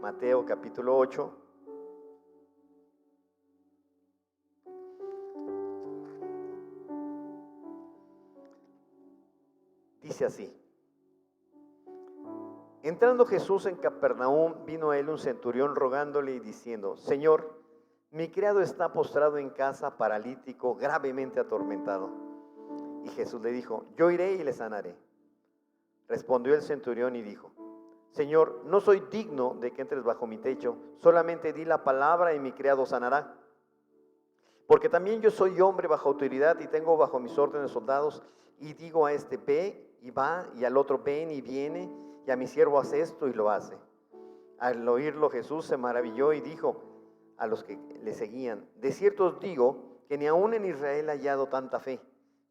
Mateo capítulo 8. Dice así: entrando Jesús en Capernaum, vino a él un centurión rogándole y diciendo: Señor, mi criado está postrado en casa, paralítico, gravemente atormentado. Y Jesús le dijo: yo iré y le sanaré. Respondió el centurión y dijo: Señor, no soy digno de que entres bajo mi techo, solamente di la palabra y mi criado sanará. Porque también yo soy hombre bajo autoridad y tengo bajo mis órdenes soldados, y digo a este: ve y va, y al otro: ven y viene, y a mi siervo: haz esto, y lo hace. Al oírlo Jesús se maravilló y dijo a los que le seguían: de cierto os digo que ni aun en Israel he hallado tanta fe.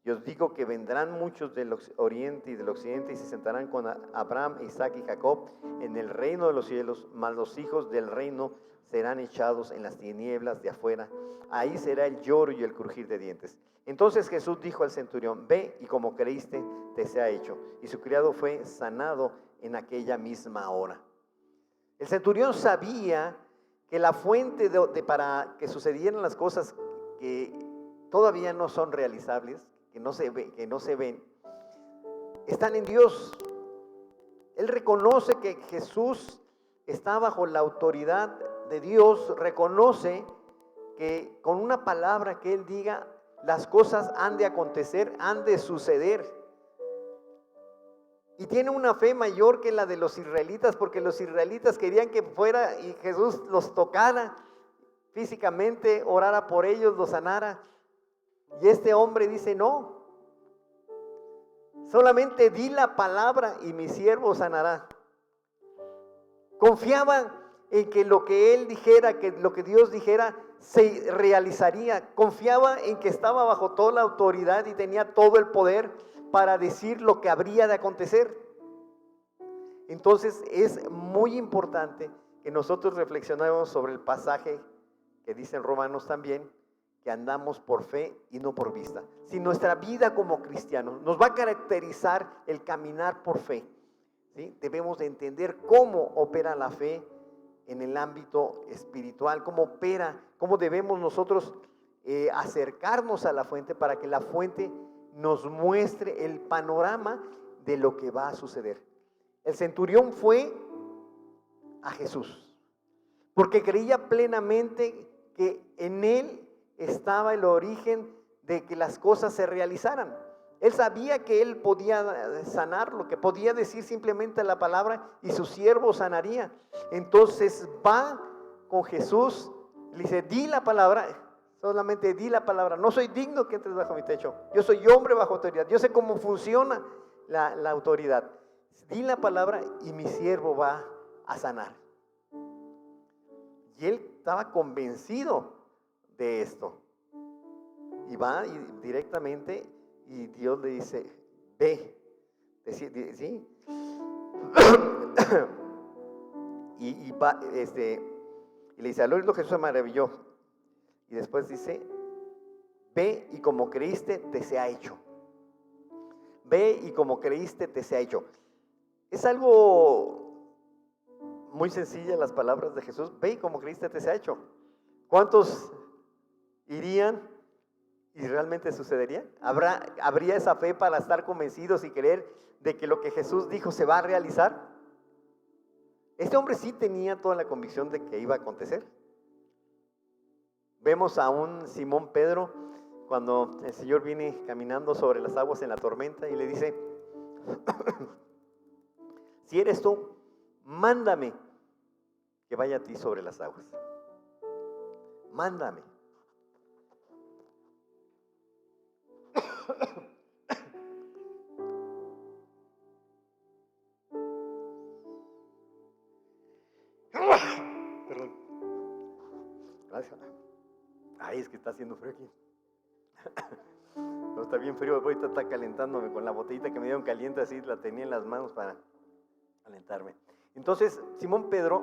Y os digo que vendrán muchos del oriente y del occidente y se sentarán con Abraham, Isaac y Jacob en el reino de los cielos, mas los hijos del reino serán echados en las tinieblas de afuera. Ahí será el lloro y el crujir de dientes. Entonces Jesús dijo al centurión: ve, y como creíste te sea hecho. Y su criado fue sanado en aquella misma hora. El centurión sabía que la fuente para que sucedieran las cosas que todavía no son realizables, que no se ven, están en Dios. Él reconoce que Jesús está bajo la autoridad de Dios, reconoce que con una palabra que Él diga, las cosas han de acontecer, han de suceder. Y tiene una fe mayor que la de los israelitas, porque los israelitas querían que fuera y Jesús los tocara físicamente, orara por ellos, los sanara. Y este hombre dice: no, solamente di la palabra y mi siervo sanará. Confiaba en que lo que él dijera, que lo que Dios dijera, se realizaría. Confiaba en que estaba bajo toda la autoridad y tenía todo el poder para decir lo que habría de acontecer. Entonces es muy importante que nosotros reflexionemos sobre el pasaje que dice en Romanos también, que andamos por fe y no por vista. Si nuestra vida como cristianos nos va a caracterizar el caminar por fe, ¿sí? Debemos de entender cómo opera la fe en el ámbito espiritual, cómo opera, cómo debemos nosotros acercarnos a la fuente para que la fuente nos muestre el panorama de lo que va a suceder. El centurión fue a Jesús porque creía plenamente que en él estaba el origen de que las cosas se realizaran. Él sabía que él podía sanar, lo que podía decir simplemente la palabra y su siervo sanaría. Entonces va con Jesús, le dice: di la palabra, solamente di la palabra. No soy digno que entres bajo mi techo. Yo soy hombre bajo autoridad. Yo sé cómo funciona la autoridad. Di la palabra y mi siervo va a sanar. Y él estaba convencido de esto. Y va directamente y Dios le dice: ve. ¿Sí? y va, y le dice: al oírlo Jesús se maravilló. Y después dice: ve y como creíste te sea hecho. Ve y como creíste te sea hecho. Es algo muy sencilla las palabras de Jesús: ve y como creíste te sea hecho. ¿Cuántos irían y realmente sucedería? ¿Habría esa fe para estar convencidos y creer de que lo que Jesús dijo se va a realizar? Este hombre sí tenía toda la convicción de que iba a acontecer. Vemos a un Simón Pedro cuando el Señor viene caminando sobre las aguas en la tormenta y le dice: si eres tú, mándame que vaya a ti sobre las aguas. Mándame. Perdón. Gracias. Ay, es que está haciendo frío aquí. No, está bien frío, ahorita está calentándome con la botellita que me dieron caliente, así la tenía en las manos para calentarme. Entonces, Simón Pedro,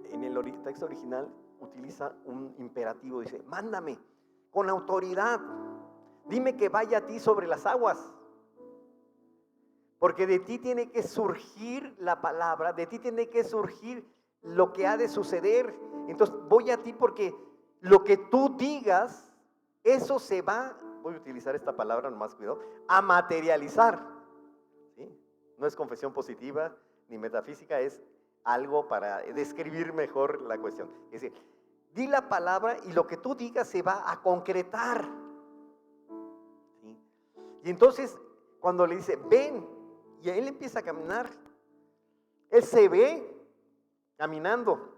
en el texto original, utiliza un imperativo, dice: mándame con autoridad, dime que vaya a ti sobre las aguas, porque de ti tiene que surgir la palabra, de ti tiene que surgir lo que ha de suceder. Entonces voy a ti porque lo que tú digas, eso se va, voy a utilizar esta palabra, nomás cuidado, a materializar. ¿Sí? No es confesión positiva ni metafísica, es algo para describir mejor la cuestión. Es decir, di la palabra y lo que tú digas se va a concretar. ¿Sí? Y entonces, cuando le dice, ven, y él empieza a caminar, él se ve caminando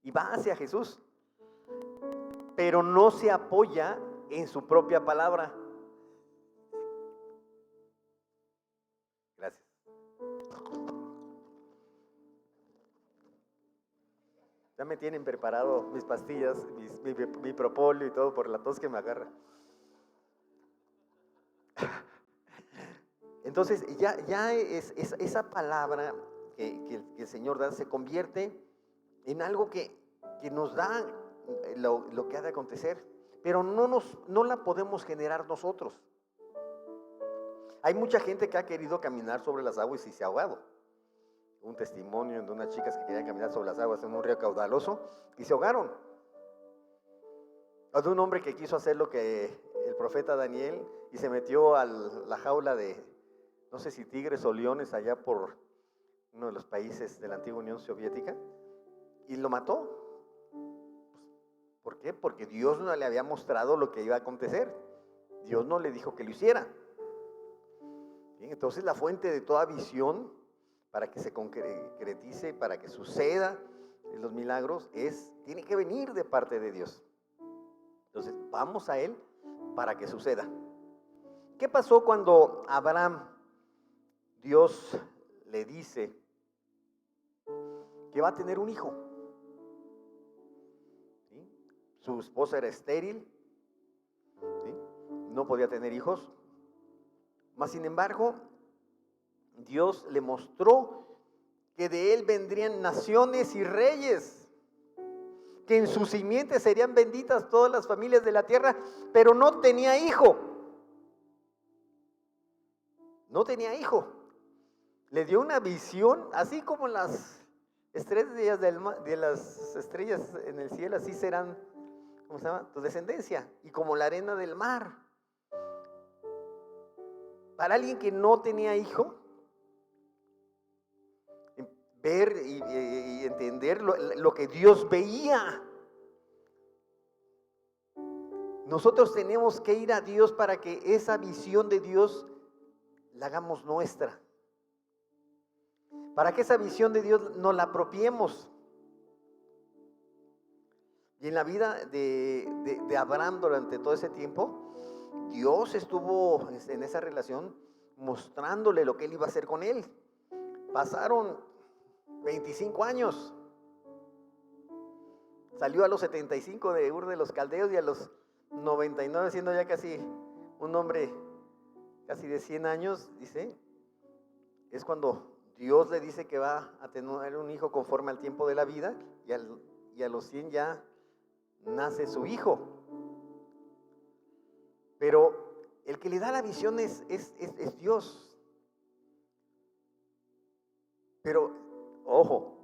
y va hacia Jesús, pero no se apoya en su propia palabra. Gracias. Ya me tienen preparado mis pastillas, mi propóleo y todo por la tos que me agarra. Entonces ya es esa palabra que el Señor da se convierte en algo que nos da lo que ha de acontecer, pero no la podemos generar nosotros. Hay mucha gente que ha querido caminar sobre las aguas y se ha ahogado. Un testimonio de unas chicas que querían caminar sobre las aguas en un río caudaloso y se ahogaron. O de un hombre que quiso hacer lo que el profeta Daniel y se metió a la jaula de, no sé si tigres o leones allá por uno de los países de la antigua Unión Soviética y lo mató. ¿Por qué? Porque Dios no le había mostrado lo que iba a acontecer. Dios no le dijo que lo hiciera. Bien, entonces la fuente de toda visión para que se concretice, para que suceda los milagros, tiene que venir de parte de Dios. Entonces vamos a Él para que suceda. ¿Qué pasó cuando Abraham, Dios le dice que va a tener un hijo? ¿Sí? Su esposa era estéril, ¿sí? No podía tener hijos, mas sin embargo Dios le mostró que de él vendrían naciones y reyes, que en su simiente serían benditas todas las familias de la tierra, pero no tenía hijo. No tenía hijo. Le dio una visión, así como las estrellas de las estrellas en el cielo, así serán, ¿cómo se llama? Tu descendencia, y como la arena del mar. Para alguien que no tenía hijo, ver y entender lo que Dios veía. Nosotros tenemos que ir a Dios para que esa visión de Dios la hagamos nuestra. Para que esa visión de Dios nos la apropiemos. Y en la vida de Abraham durante todo ese tiempo, Dios estuvo en esa relación mostrándole lo que él iba a hacer con él. Pasaron 25 años. Salió a los 75 de Ur de los Caldeos y a los 99, siendo ya casi un hombre casi de 100 años, dice, es cuando Dios le dice que va a tener un hijo conforme al tiempo de la vida y a los 100 ya nace su hijo. Pero el que le da la visión es Dios. Pero, ojo,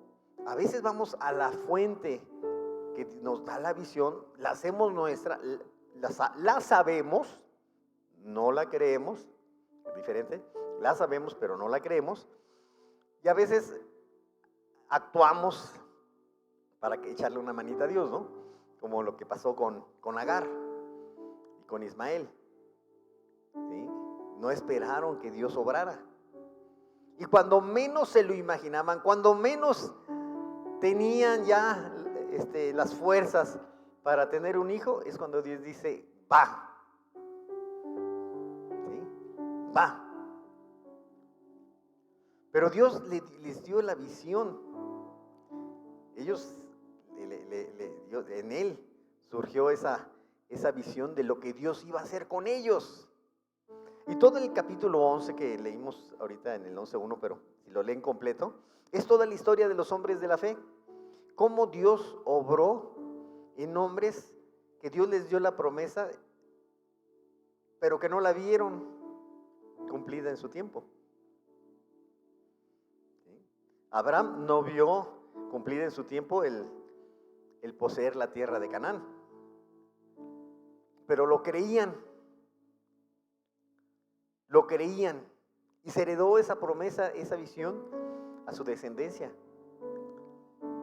a veces vamos a la fuente que nos da la visión, la hacemos nuestra, la sabemos, no la creemos, es diferente, la sabemos pero no la creemos, y a veces actuamos para echarle una manita a Dios, ¿no? Como lo que pasó con Agar y con Ismael, ¿sí? No esperaron que Dios obrara. Y cuando menos se lo imaginaban, cuando menos tenían ya las fuerzas para tener un hijo, es cuando Dios dice, va. ¿Sí? Va. Pero Dios les dio la visión. Ellos, en él surgió esa visión de lo que Dios iba a hacer con ellos. Y todo el capítulo 11 que leímos ahorita en el 11.1, pero si lo leen completo, es toda la historia de los hombres de la fe. Cómo Dios obró en hombres que Dios les dio la promesa, pero que no la vieron cumplida en su tiempo. ¿Sí? Abraham no vio cumplir en su tiempo el poseer la tierra de Canaán, pero lo creían, y se heredó esa promesa, esa visión a su descendencia,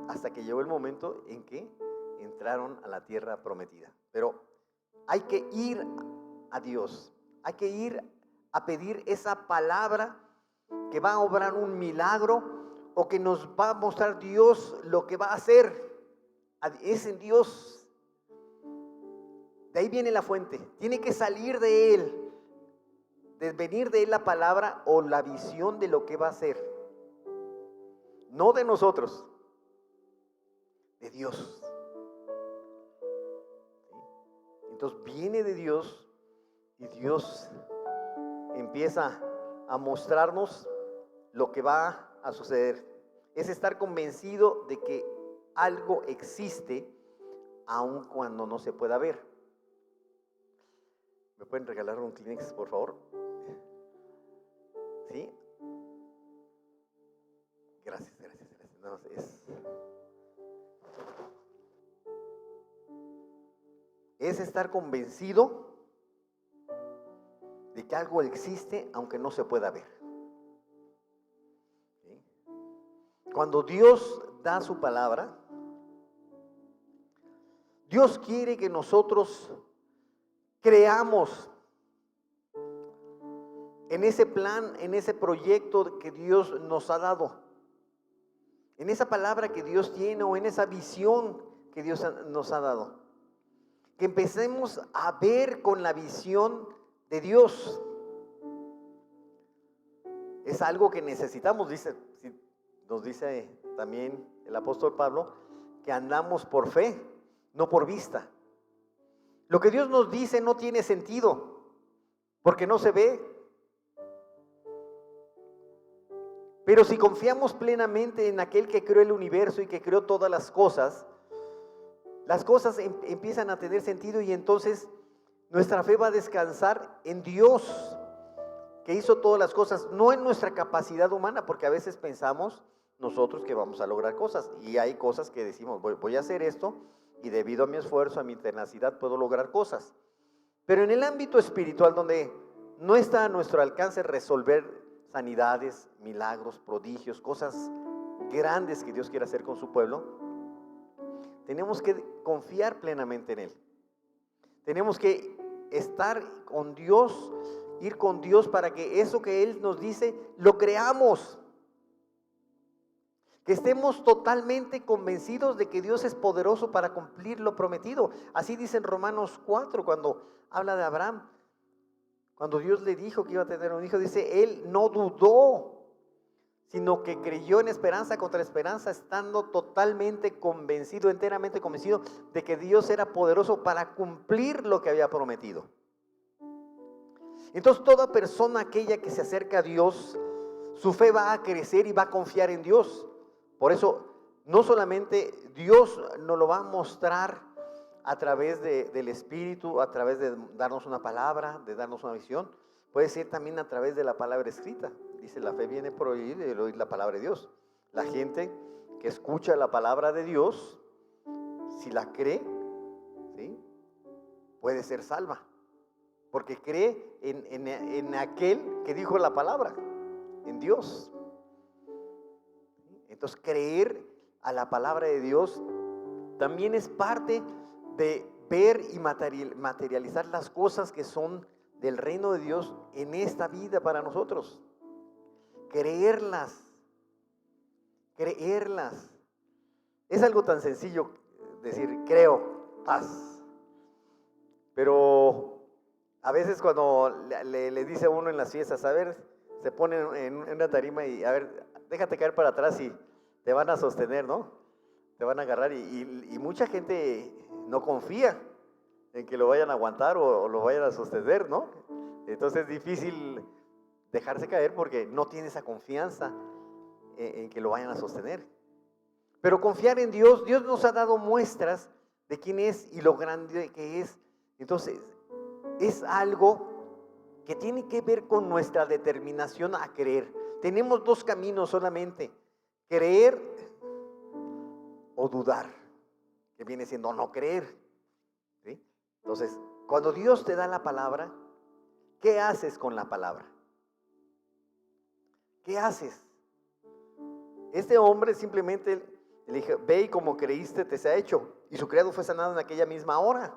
hasta que llegó el momento en que entraron a la tierra prometida. Pero hay que ir a Dios, hay que ir a pedir esa palabra que va a obrar un milagro, o que nos va a mostrar Dios lo que va a hacer. Es en Dios. De ahí viene la fuente. Tiene que salir de Él, de venir de Él la palabra o la visión de lo que va a hacer. No de nosotros, de Dios. Entonces viene de Dios, y Dios empieza a mostrarnos lo que va a suceder. Es estar convencido de que algo existe aun cuando no se pueda ver. ¿Me pueden regalar un Kleenex, por favor? ¿Sí? Gracias. No, es estar convencido de que algo existe aunque no se pueda ver. ¿Sí? Cuando Dios da su palabra, Dios quiere que nosotros creamos en ese plan, en ese proyecto que Dios nos ha dado, en esa palabra que Dios tiene, o en esa visión que Dios nos ha dado. Que empecemos a ver con la visión de Dios. Es algo que necesitamos, nos dice también el apóstol Pablo, que andamos por fe, no por vista. Lo que Dios nos dice no tiene sentido, porque no se ve. Pero si confiamos plenamente en aquel que creó el universo y que creó todas las cosas empiezan a tener sentido, y entonces nuestra fe va a descansar en Dios, que hizo todas las cosas, no en nuestra capacidad humana, porque a veces pensamos nosotros que vamos a lograr cosas, y hay cosas que decimos, voy a hacer esto, y debido a mi esfuerzo, a mi tenacidad, puedo lograr cosas. Pero en el ámbito espiritual, donde no está a nuestro alcance resolver sanidades, milagros, prodigios, cosas grandes que Dios quiere hacer con su pueblo, tenemos que confiar plenamente en Él. Tenemos que estar con Dios, ir con Dios, para que eso que Él nos dice, lo creamos. Que estemos totalmente convencidos de que Dios es poderoso para cumplir lo prometido. Así dice en Romanos 4, cuando habla de Abraham. Cuando Dios le dijo que iba a tener un hijo, dice, él no dudó, sino que creyó en esperanza contra esperanza, estando totalmente convencido, enteramente convencido de que Dios era poderoso para cumplir lo que había prometido. Entonces toda persona aquella que se acerca a Dios, su fe va a crecer y va a confiar en Dios. Por eso no solamente Dios nos lo va a mostrar a través del Espíritu, a través de darnos una palabra, de darnos una visión, puede ser también a través de la palabra escrita. Dice, la fe viene por oír la palabra de Dios. La gente que escucha la palabra de Dios, si la cree, ¿sí?, puede ser salva, porque cree en aquel que dijo la palabra, en Dios. Entonces, creer a la palabra de Dios también es parte de ver y materializar las cosas que son del reino de Dios en esta vida para nosotros. Creerlas. Es algo tan sencillo decir, creo, paz. Pero a veces cuando le dice a uno en las fiestas, a ver, se pone en una tarima y a ver, déjate caer para atrás y te van a sostener, ¿no? Te van a agarrar, y mucha gente no confía en que lo vayan a aguantar o lo vayan a sostener, ¿no? Entonces es difícil dejarse caer porque no tiene esa confianza en que lo vayan a sostener. Pero confiar en Dios, Dios nos ha dado muestras de quién es y lo grande que es. Entonces es algo que tiene que ver con nuestra determinación a creer. Tenemos dos caminos solamente, creer o dudar, que viene siendo no creer, ¿sí? Entonces, cuando Dios te da la palabra, ¿qué haces con la palabra? ¿Qué haces? Este hombre simplemente le dijo, ve y como creíste te se ha hecho. Y su criado fue sanado en aquella misma hora.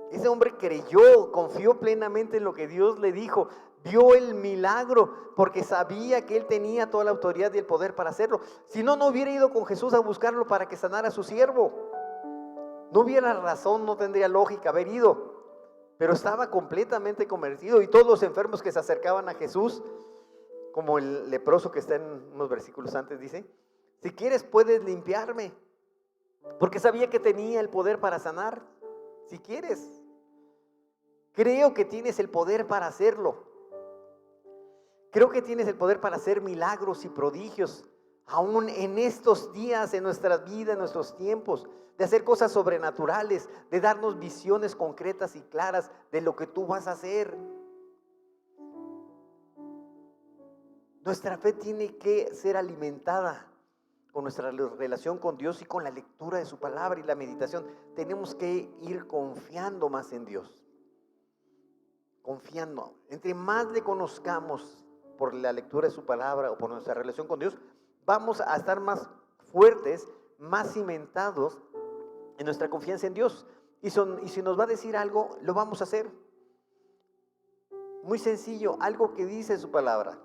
Ese hombre creyó, confió plenamente en lo que Dios le dijo, vio el milagro porque sabía que él tenía toda la autoridad y el poder para hacerlo. Si no, no hubiera ido con Jesús a buscarlo para que sanara a su siervo. No hubiera razón, no tendría lógica haber ido. Pero estaba completamente convencido, y todos los enfermos que se acercaban a Jesús, como el leproso que está en unos versículos antes, dice, si quieres puedes limpiarme, porque sabía que tenía el poder para sanar. Si quieres, creo que tienes el poder para hacerlo. Creo que tienes el poder para hacer milagros y prodigios, aún en estos días, en nuestras vidas, en nuestros tiempos, de hacer cosas sobrenaturales, de darnos visiones concretas y claras de lo que tú vas a hacer. Nuestra fe tiene que ser alimentada con nuestra relación con Dios y con la lectura de su palabra y la meditación. Tenemos que ir confiando más en Dios. Confiando. Entre más le conozcamos por la lectura de su palabra o por nuestra relación con Dios, vamos a estar más fuertes, más cimentados en nuestra confianza en Dios. Y si nos va a decir algo, lo vamos a hacer. Muy sencillo, algo que dice su palabra.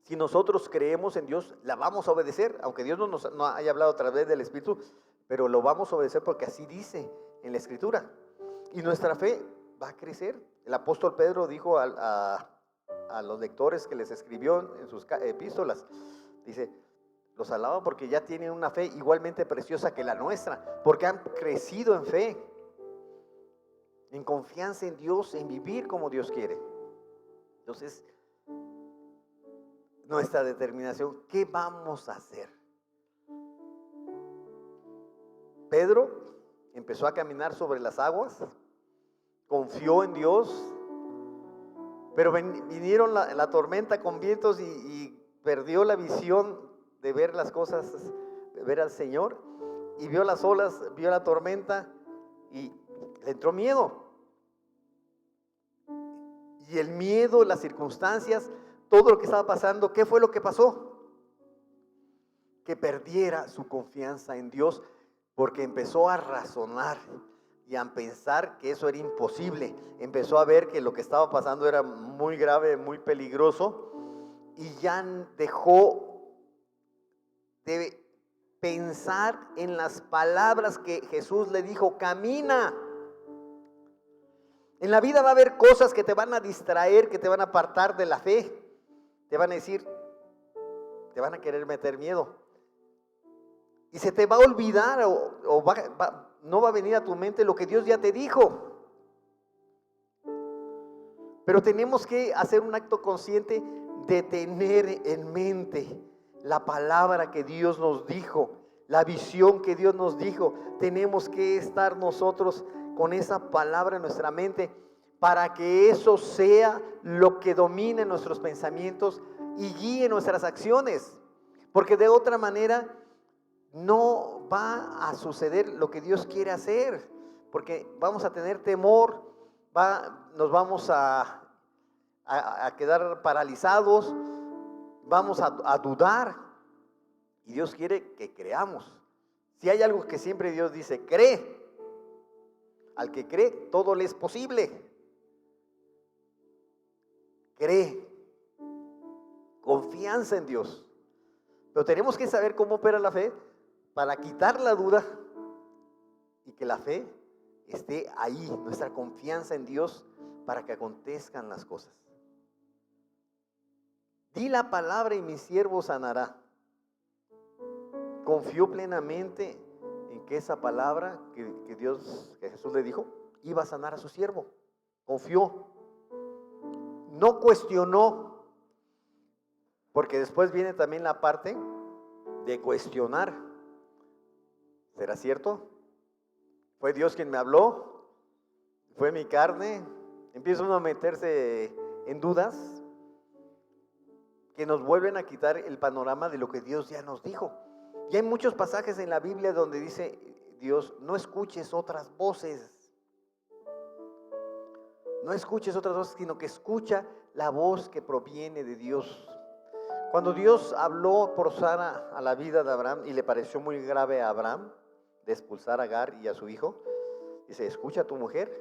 Si nosotros creemos en Dios, la vamos a obedecer, aunque Dios no haya hablado a través del Espíritu, pero lo vamos a obedecer porque así dice en la Escritura. Y nuestra fe va a crecer. El apóstol Pedro dijo a los lectores que les escribió en sus epístolas, dice, los alaba porque ya tienen una fe igualmente preciosa que la nuestra, porque han crecido en fe, en confianza en Dios, en vivir como Dios quiere. Entonces, nuestra determinación, ¿qué vamos a hacer? Pedro empezó a caminar sobre las aguas, confió en Dios, pero vinieron la tormenta con vientos y perdió la visión de ver las cosas, de ver al Señor, y vio las olas, vio la tormenta y le entró miedo. Y el miedo, las circunstancias, todo lo que estaba pasando, ¿qué fue lo que pasó? Que perdiera su confianza en Dios, porque empezó a razonar y a pensar que eso era imposible. Empezó a ver que lo que estaba pasando era muy grave, muy peligroso, y ya dejó de pensar en las palabras que Jesús le dijo, camina. En la vida va a haber cosas que te van a distraer, que te van a apartar de la fe. Te van a decir, te van a querer meter miedo. Y se te va a olvidar no va a venir a tu mente lo que Dios ya te dijo. Pero tenemos que hacer un acto consciente de tener en mente la palabra que Dios nos dijo, la visión que Dios nos dijo. Tenemos que estar nosotros con esa palabra en nuestra mente para que eso sea lo que domine nuestros pensamientos y guíe nuestras acciones. Porque de otra manera no va a suceder lo que Dios quiere hacer, porque vamos a tener temor, nos vamos a quedar paralizados, vamos a dudar, y Dios quiere que creamos. Si hay algo que siempre Dios dice, cree. Al que cree, todo le es posible. Cree. Confianza en Dios. Pero tenemos que saber cómo opera la fe para quitar la duda y que la fe esté ahí, nuestra confianza en Dios, para que acontezcan las cosas. Di la palabra y mi siervo sanará. Confió plenamente en que esa palabra que Jesús le dijo, iba a sanar a su siervo. Confió. No cuestionó, porque después viene también la parte de cuestionar. ¿Será cierto? ¿Fue Dios quien me habló? ¿Fue mi carne? Empieza uno a meterse en dudas. que nos vuelven a quitar el panorama de lo que Dios ya nos dijo. Y hay muchos pasajes en la Biblia donde dice Dios, no escuches otras voces. No escuches otras voces, sino que escucha la voz que proviene de Dios. Cuando Dios habló por Sara a la vida de Abraham y le pareció muy grave a Abraham de expulsar a Agar y a su hijo, dice, escucha a tu mujer.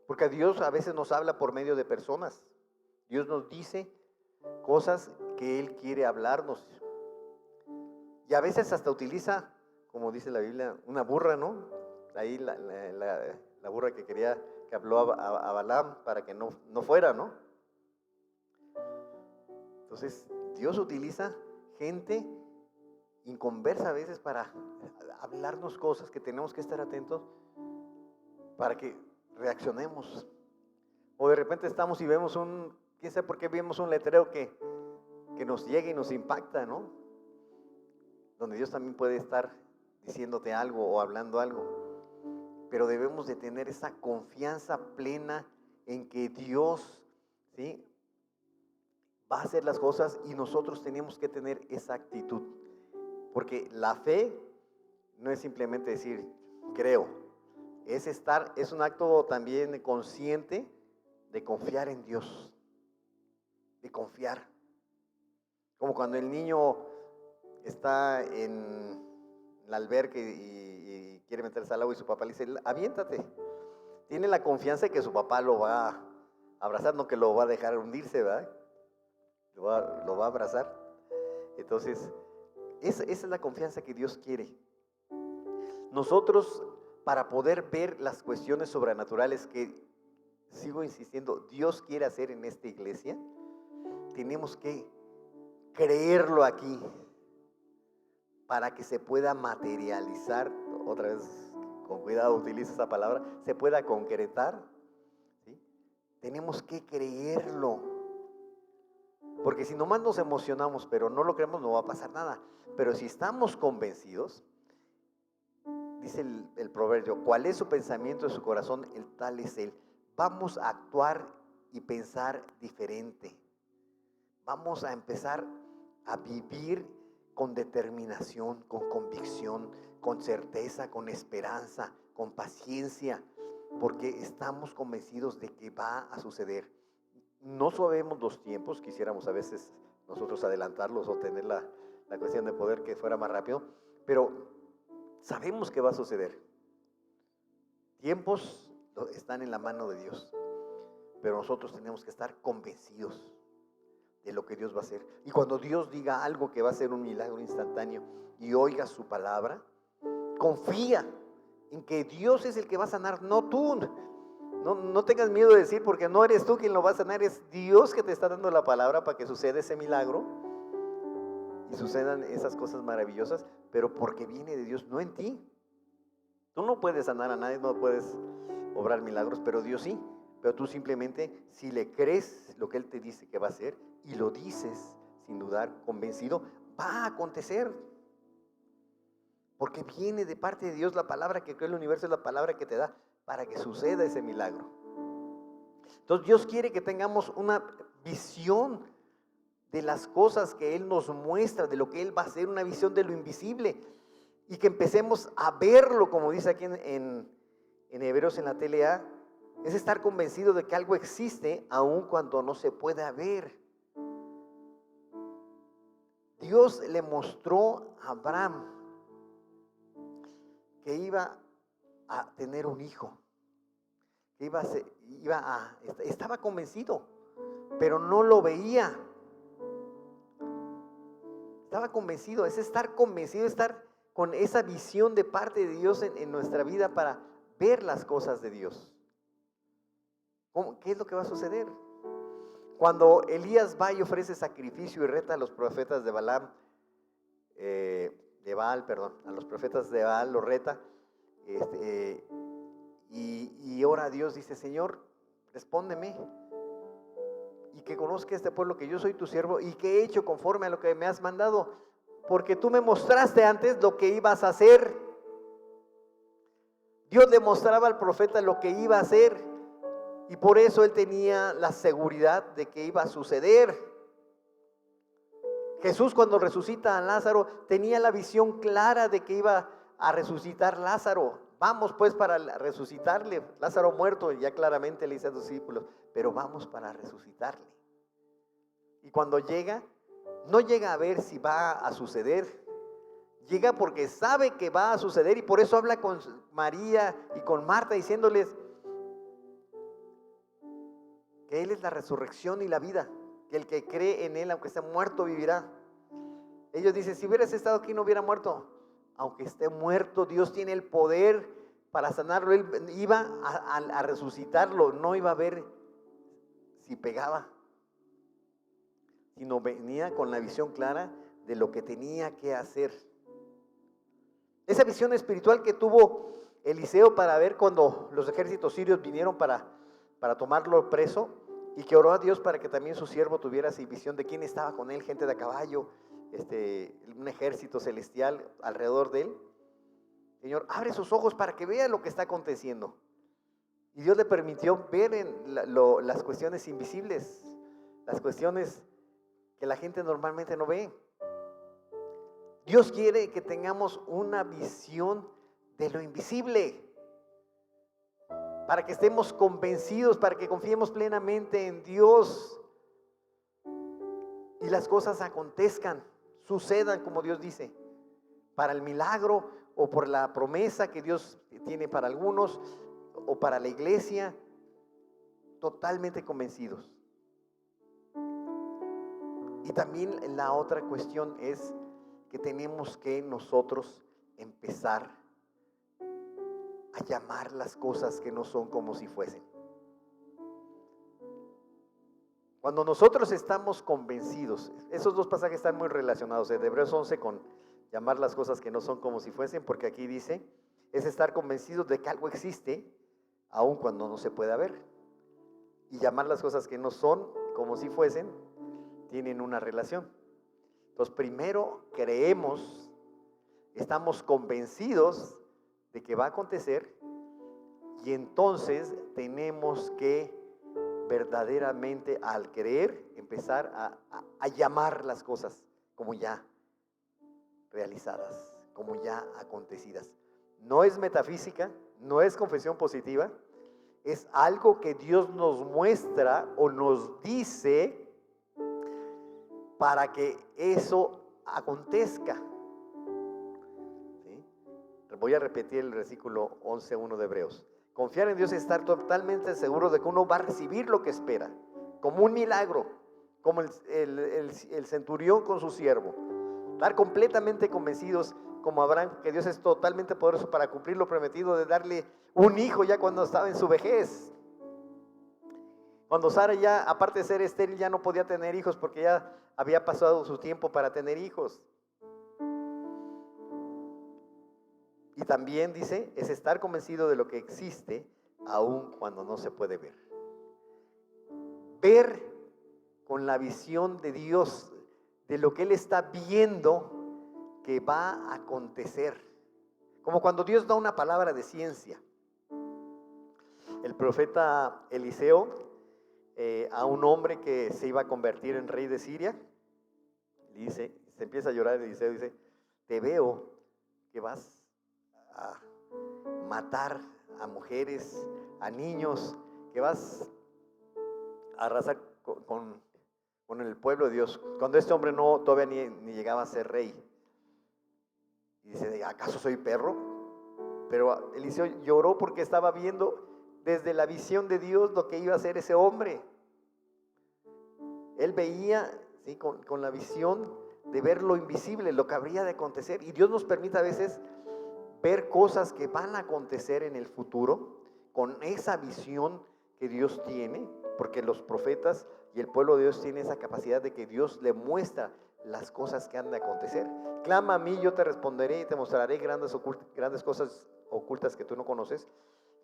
Porque Dios a veces nos habla por medio de personas. Dios nos dice cosas que Él quiere hablarnos. Y a veces hasta utiliza, como dice la Biblia, una burra, ¿no? Ahí la burra que habló a Balaam para que no fuera, ¿no? Entonces, Dios utiliza gente inconversa a veces para hablarnos cosas que tenemos que estar atentos para que reaccionemos. O de repente estamos y vemos quién sabe por qué vemos un letrero que nos llega y nos impacta, ¿no? Donde Dios también puede estar diciéndote algo o hablando algo. Pero debemos de tener esa confianza plena en que Dios, ¿sí?, va a hacer las cosas, y nosotros tenemos que tener esa actitud. Porque la fe no es simplemente decir, creo. Es un acto también consciente de confiar en Dios. De confiar. Como cuando el niño está en la alberca y quiere meterse al agua y su papá le dice, aviéntate. Tiene la confianza de que su papá lo va a abrazar, no que lo va a dejar hundirse, ¿verdad? Lo va a abrazar. Entonces, esa es la confianza que Dios quiere. Nosotros, para poder ver las cuestiones sobrenaturales que, sigo insistiendo, Dios quiere hacer en esta iglesia, tenemos que creerlo aquí para que se pueda materializar. Otra vez, con cuidado utilizo esa palabra, se pueda concretar, ¿sí? Tenemos que creerlo. Porque si nomás nos emocionamos, pero no lo creemos, no va a pasar nada. Pero si estamos convencidos, dice el proverbio, ¿cuál es su pensamiento de su corazón? El tal es él. Vamos a actuar y pensar diferente. Vamos a empezar a vivir con determinación, con convicción, con certeza, con esperanza, con paciencia, porque estamos convencidos de que va a suceder. No sabemos los tiempos, quisiéramos a veces nosotros adelantarlos o tener la cuestión de poder que fuera más rápido, pero sabemos que va a suceder. Tiempos están en la mano de Dios, pero nosotros tenemos que estar convencidos de lo que Dios va a hacer. Y cuando Dios diga algo que va a ser un milagro instantáneo y oiga su palabra, confía en que Dios es el que va a sanar, no tú. No tengas miedo de decir, porque no eres tú quien lo va a sanar, es Dios que te está dando la palabra para que suceda ese milagro y sucedan esas cosas maravillosas, pero porque viene de Dios, no en ti. Tú no puedes sanar a nadie, no puedes obrar milagros, pero Dios sí. Pero tú simplemente, si le crees lo que Él te dice que va a hacer y lo dices sin dudar, convencido, va a acontecer. Porque viene de parte de Dios. La palabra que creó el universo es la palabra que te da para que suceda ese milagro. Entonces Dios quiere que tengamos una visión de las cosas que Él nos muestra, de lo que Él va a hacer, una visión de lo invisible, y que empecemos a verlo, como dice aquí en Hebreos en la TLA, es estar convencido de que algo existe aun cuando no se pueda ver. Dios le mostró a Abraham que iba a tener un hijo, que estaba convencido, pero no lo veía. Estaba convencido, es estar convencido, estar con esa visión de parte de Dios en nuestra vida para ver las cosas de Dios. ¿Qué es lo que va a suceder? Cuando Elías va y ofrece sacrificio y reta a los profetas de Baal, a los profetas de Baal los reta, y ora a Dios, dice, Señor, respóndeme, y que conozca este pueblo que yo soy tu siervo y que he hecho conforme a lo que me has mandado, porque tú me mostraste antes lo que ibas a hacer. Dios le mostraba al profeta lo que iba a hacer, y por eso él tenía la seguridad de que iba a suceder. Jesús, cuando resucita a Lázaro, tenía la visión clara de que iba a resucitar Lázaro. Vamos pues para resucitarle. Lázaro muerto, ya claramente le dice a sus discípulos, pero vamos para resucitarle. Y cuando llega, no llega a ver si va a suceder. Llega porque sabe que va a suceder y por eso habla con María y con Marta diciéndoles que Él es la resurrección y la vida, que el que cree en Él, aunque esté muerto, vivirá. Ellos dicen, si hubieras estado aquí no hubiera muerto. Aunque esté muerto, Dios tiene el poder para sanarlo. Él iba a resucitarlo, no iba a ver si pegaba, sino venía con la visión clara de lo que tenía que hacer. Esa visión espiritual que tuvo Eliseo para ver cuando los ejércitos sirios vinieron para tomarlo preso, y que oró a Dios para que también su siervo tuviera esa visión de quién estaba con él, gente de a caballo, un ejército celestial alrededor de él. Señor, abre sus ojos para que vea lo que está aconteciendo. Y Dios le permitió ver las cuestiones invisibles, las cuestiones que la gente normalmente no ve. Dios quiere que tengamos una visión de lo invisible, para que estemos convencidos, para que confiemos plenamente en Dios y las cosas acontezcan, sucedan como Dios dice, para el milagro o por la promesa que Dios tiene para algunos o para la iglesia, totalmente convencidos. Y también la otra cuestión es que tenemos que nosotros empezar a llamar las cosas que no son como si fuesen. Cuando nosotros estamos convencidos, esos dos pasajes están muy relacionados, de Hebreos 11 con llamar las cosas que no son como si fuesen, porque aquí dice, es estar convencidos de que algo existe, aun cuando no se pueda ver. Y llamar las cosas que no son como si fuesen, tienen una relación. Entonces, primero creemos, estamos convencidos de que va a acontecer, y entonces tenemos que verdaderamente, al creer, empezar a llamar las cosas como ya realizadas, como ya acontecidas. No es metafísica, no es confesión positiva, es algo que Dios nos muestra o nos dice para que eso acontezca. Voy a repetir el versículo 11:1 de Hebreos. Confiar en Dios es estar totalmente seguro de que uno va a recibir lo que espera, como un milagro, como el centurión con su siervo. Estar completamente convencidos, como Abraham, que Dios es totalmente poderoso para cumplir lo prometido de darle un hijo ya cuando estaba en su vejez. Cuando Sara ya, aparte de ser estéril, ya no podía tener hijos porque ya había pasado su tiempo para tener hijos. Y también dice, es estar convencido de lo que existe, aun cuando no se puede ver. Ver con la visión de Dios, de lo que Él está viendo que va a acontecer. Como cuando Dios da una palabra de ciencia. El profeta Eliseo, a un hombre que se iba a convertir en rey de Siria, dice, se empieza a llorar Eliseo, dice, te veo que vas a matar a mujeres, a niños, que vas a arrasar con el pueblo de Dios, cuando este hombre todavía ni llegaba a ser rey. Y dice, ¿acaso soy perro? Pero Eliseo lloró porque estaba viendo desde la visión de Dios lo que iba a hacer ese hombre. Él veía, ¿sí?, con la visión de ver lo invisible, lo que habría de acontecer. Y Dios nos permite a veces ver cosas que van a acontecer en el futuro con esa visión que Dios tiene, porque los profetas y el pueblo de Dios tiene esa capacidad de que Dios le muestra las cosas que han de acontecer. Clama a mí, yo te responderé y te mostraré grandes cosas ocultas que tú no conoces.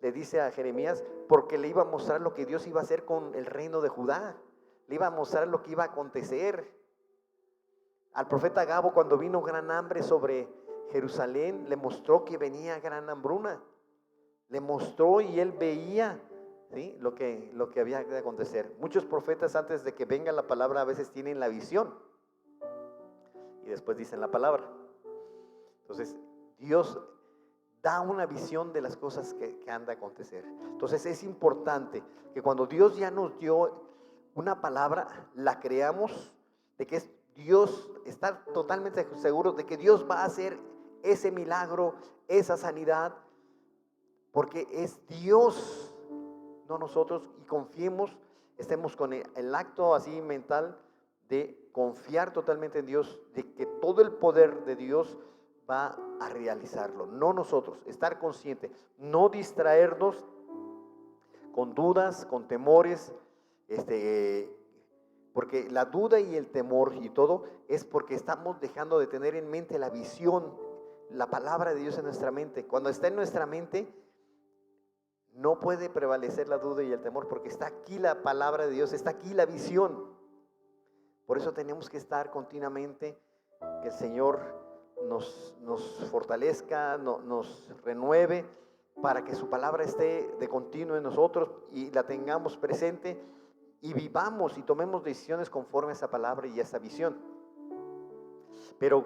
Le dice a Jeremías, porque le iba a mostrar lo que Dios iba a hacer con el reino de Judá, le iba a mostrar lo que iba a acontecer. Al profeta Gabo, cuando vino gran hambre sobre Jerusalén, le mostró que venía gran hambruna, le mostró y él veía, ¿sí?, lo que había de acontecer. Muchos profetas, antes de que venga la palabra, a veces tienen la visión. después dicen la palabra. Entonces, Dios da una visión de las cosas que han de acontecer. Entonces, es importante que cuando Dios ya nos dio una palabra, la creamos, de que es Dios, estar totalmente seguros de que Dios va a hacer ese milagro, esa sanidad, porque es Dios, no nosotros, y confiemos, estemos con el acto así mental de confiar totalmente en Dios, de que todo el poder de Dios va a realizarlo, no nosotros, estar consciente, no distraernos con dudas, con temores, porque la duda y el temor y todo es porque estamos dejando de tener en mente la visión, la palabra de Dios en nuestra mente. Cuando está en nuestra mente, no puede prevalecer la duda y el temor, porque está aquí la palabra de Dios, está aquí la visión. Por eso tenemos que estar continuamente, que el Señor nos fortalezca, nos renueve, para que su palabra esté de continuo en nosotros y la tengamos presente y vivamos y tomemos decisiones conforme a esa palabra y a esa visión. Pero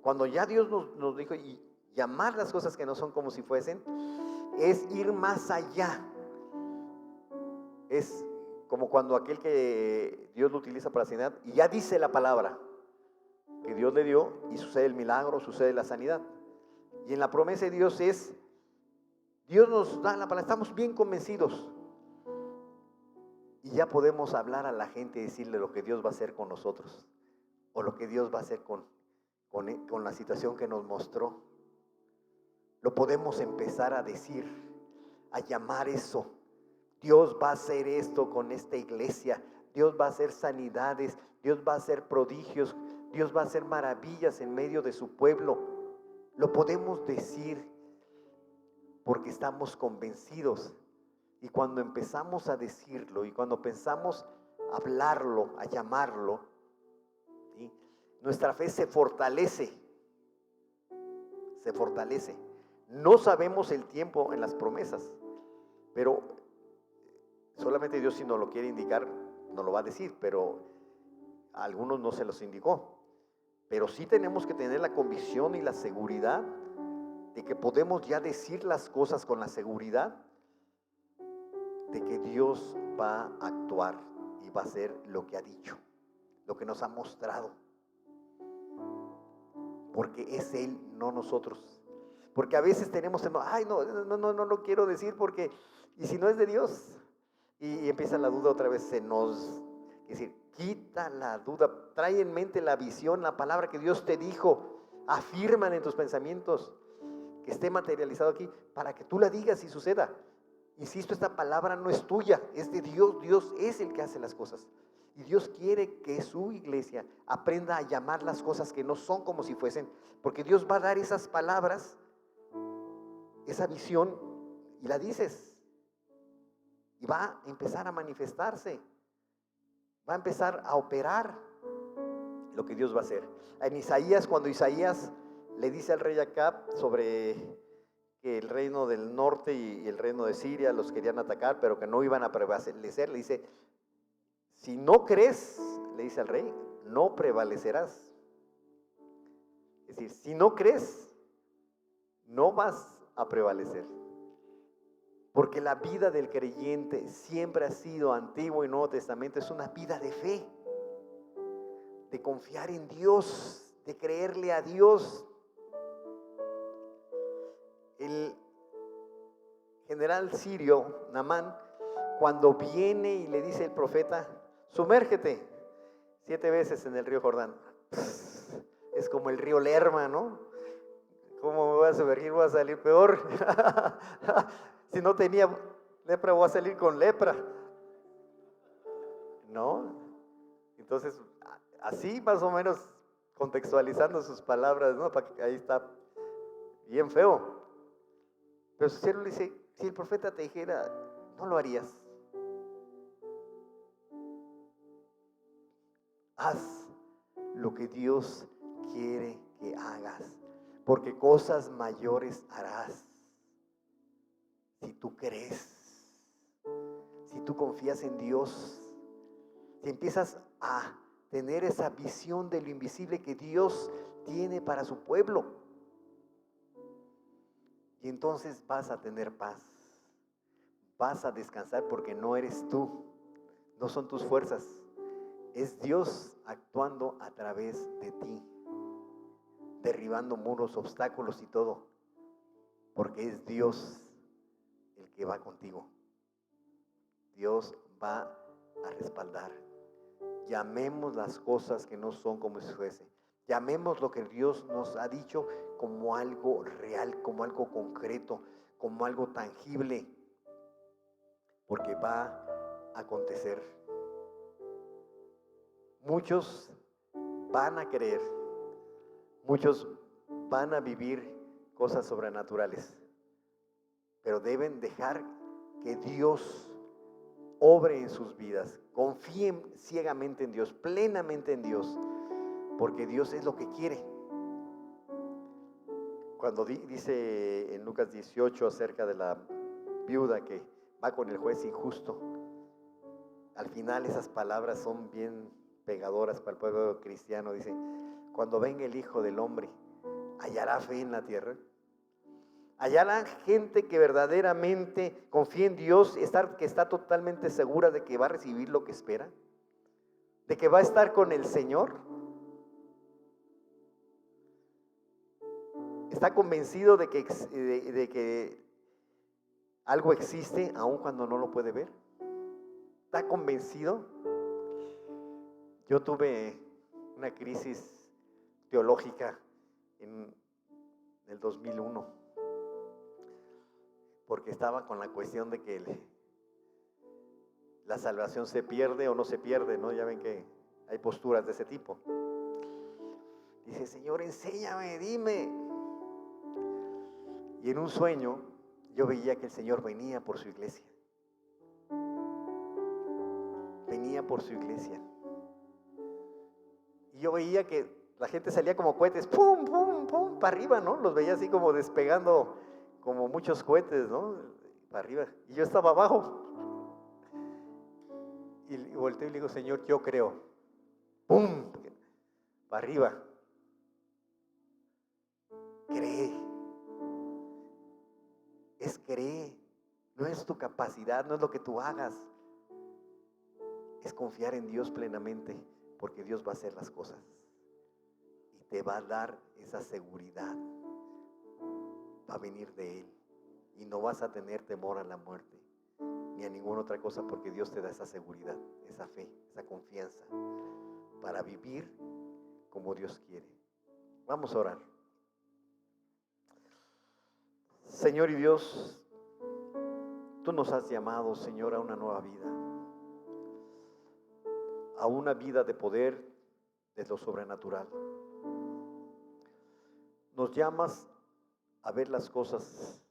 cuando ya Dios nos dijo, y llamar las cosas que no son como si fuesen, es ir más allá. Es como cuando aquel que Dios lo utiliza para sanar y ya dice la palabra que Dios le dio y sucede el milagro, sucede la sanidad. Y en la promesa de Dios es, Dios nos da la palabra, estamos bien convencidos y ya podemos hablar a la gente y decirle lo que Dios va a hacer con nosotros o lo que Dios va a hacer con la situación que nos mostró. Lo podemos empezar a decir, a llamar eso. Dios va a hacer esto con esta iglesia, Dios va a hacer sanidades, Dios va a hacer prodigios, Dios va a hacer maravillas en medio de su pueblo. Lo podemos decir porque estamos convencidos. Y cuando empezamos a decirlo y cuando pensamos a hablarlo, a llamarlo, ¿sí?, nuestra fe se fortalece. Se fortalece. No sabemos el tiempo en las promesas, pero solamente Dios, si nos lo quiere indicar, nos lo va a decir, pero a algunos no se los indicó. Pero sí tenemos que tener la convicción y la seguridad de que podemos ya decir las cosas con la seguridad de que Dios va a actuar y va a hacer lo que ha dicho, lo que nos ha mostrado. Porque es Él, no nosotros. Porque a veces tenemos temor, ay, no lo quiero decir porque, ¿y si no es de Dios? Y empieza la duda otra vez, es decir, quita la duda, trae en mente la visión, la palabra que Dios te dijo, afírmala en tus pensamientos, que esté materializado aquí, para que tú la digas y suceda. Insisto, esta palabra no es tuya, es de Dios. Dios es el que hace las cosas. Y Dios quiere que su iglesia aprenda a llamar las cosas que no son como si fuesen, porque Dios va a dar esas palabras, esa visión, y la dices, y va a empezar a manifestarse, va a empezar a operar lo que Dios va a hacer. En Isaías, cuando Isaías le dice al rey Acab sobre que el reino del norte y el reino de Siria los querían atacar, pero que no iban a prevalecer, le dice, si no crees, le dice al rey, no prevalecerás. Es decir, si no crees, no vas a prevalecer. Porque la vida del creyente siempre ha sido, Antiguo y Nuevo Testamento, es una vida de fe, de confiar en Dios, de creerle a Dios. El general sirio, Naamán, cuando viene y le dice el profeta, sumérgete 7 veces en el río Jordán. Es como el río Lerma, ¿no? ¿Cómo me voy a sumergir? Voy a salir peor. Si no tenía lepra, voy a salir con lepra. ¿No? Entonces, así más o menos contextualizando sus palabras, ¿no? Ahí está bien feo. Pero su siervo le dice, si el profeta te dijera, no lo harías. Haz lo que Dios quiere que hagas, porque cosas mayores harás. Si tú crees, si tú confías en Dios, si empiezas a tener esa visión de lo invisible que Dios tiene para su pueblo. Y entonces vas a tener paz, vas a descansar porque no eres tú, no son tus fuerzas, es Dios actuando a través de ti, derribando muros, obstáculos y todo, porque es Dios el que va contigo. Dios va a respaldar. Llamemos las cosas que no son como si fuese. Llamemos lo que Dios nos ha dicho como algo real, como algo concreto, como algo tangible, porque va a acontecer. Muchos van a creer, muchos van a vivir cosas sobrenaturales, pero deben dejar que Dios obre en sus vidas. Confíen ciegamente en Dios, plenamente en Dios, porque Dios es lo que quiere. Cuando dice en Lucas 18 acerca de la viuda que va con el juez injusto, al final esas palabras son bien pegadoras para el pueblo cristiano. Dice: cuando venga el Hijo del Hombre, ¿hallará fe en la tierra? ¿Hallará gente que verdaderamente confía en Dios, que está totalmente segura de que va a recibir lo que espera? ¿De que va a estar con el Señor? ¿Está convencido de que algo existe aun cuando no lo puede ver? ¿Está convencido? Yo tuve una crisis teológica en el 2001, porque estaba con la cuestión de que la salvación se pierde o no se pierde, ¿no? Ya ven que hay posturas de ese tipo. Dice: Señor, enséñame, dime. Y en un sueño yo veía que el Señor venía por su iglesia. Venía por su iglesia. Y yo veía que la gente salía como cohetes, pum, pum, pum, para arriba, ¿no? Los veía así como despegando, como muchos cohetes, ¿no? Para arriba. Y yo estaba abajo. Y volteo y le digo: Señor, yo creo. ¡Pum! Para arriba. Cree. Es cree. No es tu capacidad, no es lo que tú hagas. Es confiar en Dios plenamente, porque Dios va a hacer las cosas. Y te va a dar esa seguridad. Va a venir de Él. Y no vas a tener temor a la muerte, ni a ninguna otra cosa, porque Dios te da esa seguridad, esa fe, esa confianza, para vivir como Dios quiere. Vamos a orar. Señor y Dios, tú nos has llamado, Señor, a una nueva vida, a una vida de poder, de lo sobrenatural. Nos llamas a ver las cosas,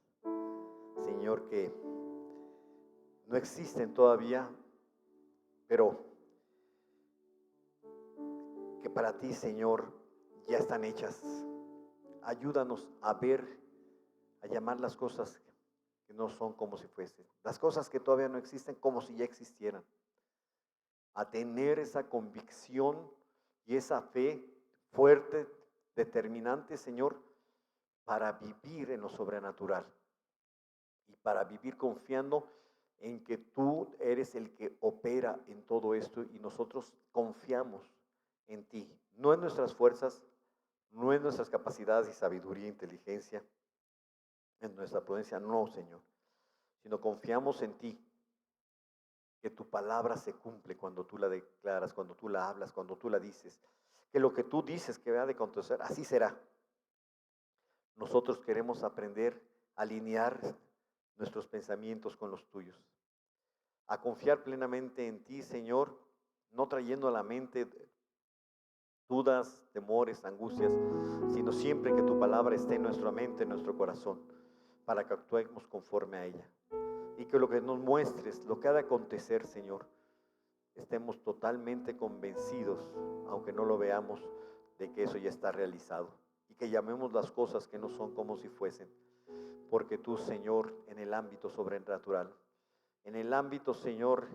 Señor, que no existen todavía, pero que para ti, Señor, ya están hechas. Ayúdanos a ver, a llamar las cosas que no son como si fuesen, las cosas que todavía no existen como si ya existieran, a tener esa convicción y esa fe fuerte, determinante, Señor, para vivir en lo sobrenatural y para vivir confiando en que tú eres el que opera en todo esto, y nosotros confiamos en ti, no en nuestras fuerzas, no en nuestras capacidades y sabiduría e inteligencia, en nuestra prudencia, no, Señor, sino confiamos en ti, que tu palabra se cumple cuando tú la declaras, cuando tú la hablas, cuando tú la dices, que lo que tú dices que va a acontecer, así será. Nosotros queremos aprender a alinear nuestros pensamientos con los tuyos, a confiar plenamente en ti, Señor, no trayendo a la mente dudas, temores, angustias, sino siempre que tu palabra esté en nuestra mente, en nuestro corazón, para que actuemos conforme a ella. Y que lo que nos muestres, lo que ha de acontecer, Señor, estemos totalmente convencidos, aunque no lo veamos, de que eso ya está realizado. Y que llamemos las cosas que no son como si fuesen. Porque tú, Señor, en el ámbito sobrenatural, en el ámbito, Señor,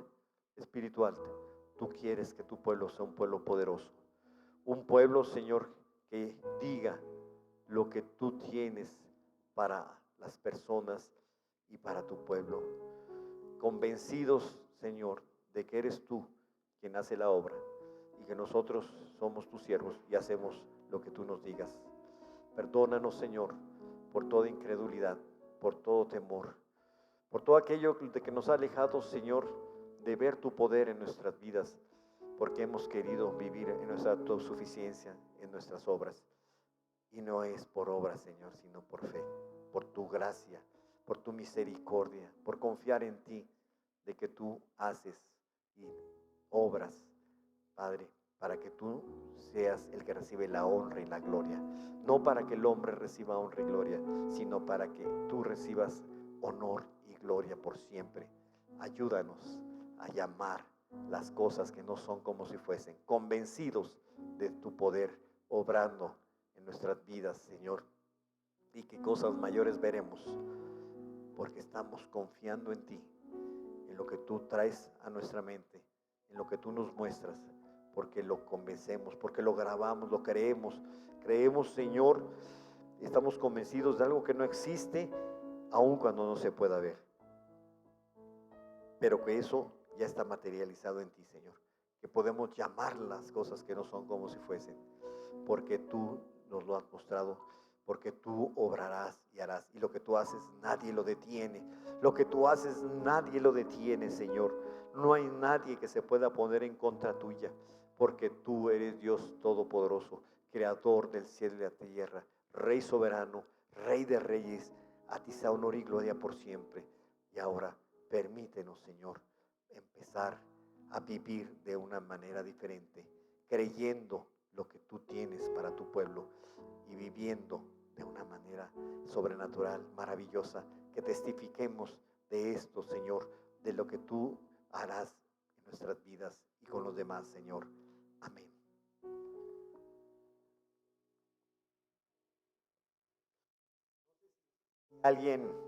espiritual, tú quieres que tu pueblo sea un pueblo poderoso. Un pueblo, Señor, que diga lo que tú tienes para las personas y para tu pueblo. Convencidos, Señor, de que eres tú quien hace la obra y que nosotros somos tus siervos y hacemos lo que tú nos digas. Perdónanos, Señor, por toda incredulidad, por todo temor, por todo aquello de que nos ha alejado, Señor, de ver tu poder en nuestras vidas, porque hemos querido vivir en nuestra autosuficiencia, en nuestras obras. Y no es por obra, Señor, sino por fe, por tu gracia, por tu misericordia, por confiar en ti, de que tú haces y obras, Padre, para que tú seas el que recibe la honra y la gloria. No para que el hombre reciba honra y gloria, sino para que tú recibas honor y gloria por siempre. Ayúdanos a llamar las cosas que no son como si fuesen, convencidos de tu poder obrando en nuestras vidas, Señor, y que cosas mayores veremos, porque estamos confiando en ti, en lo que tú traes a nuestra mente, en lo que tú nos muestras, porque lo convencemos, porque lo grabamos, lo creemos. Creemos, Señor, estamos convencidos de algo que no existe, aun cuando no se pueda ver, pero que eso ya está materializado en ti, Señor, que podemos llamar las cosas que no son como si fuesen, porque tú nos lo has mostrado, porque tú obrarás y harás, y lo que tú haces nadie lo detiene, lo que tú haces nadie lo detiene, Señor. No hay nadie que se pueda poner en contra tuya, porque tú eres Dios todopoderoso, creador del cielo y la tierra, Rey soberano, Rey de reyes. A ti sea honor y gloria por siempre. Y ahora permítenos, Señor, empezar a vivir de una manera diferente, creyendo lo que tú tienes para tu pueblo y viviendo de una manera sobrenatural, maravillosa, que testifiquemos de esto, Señor, de lo que tú harás en nuestras vidas y con los demás, Señor. Amén. Alguien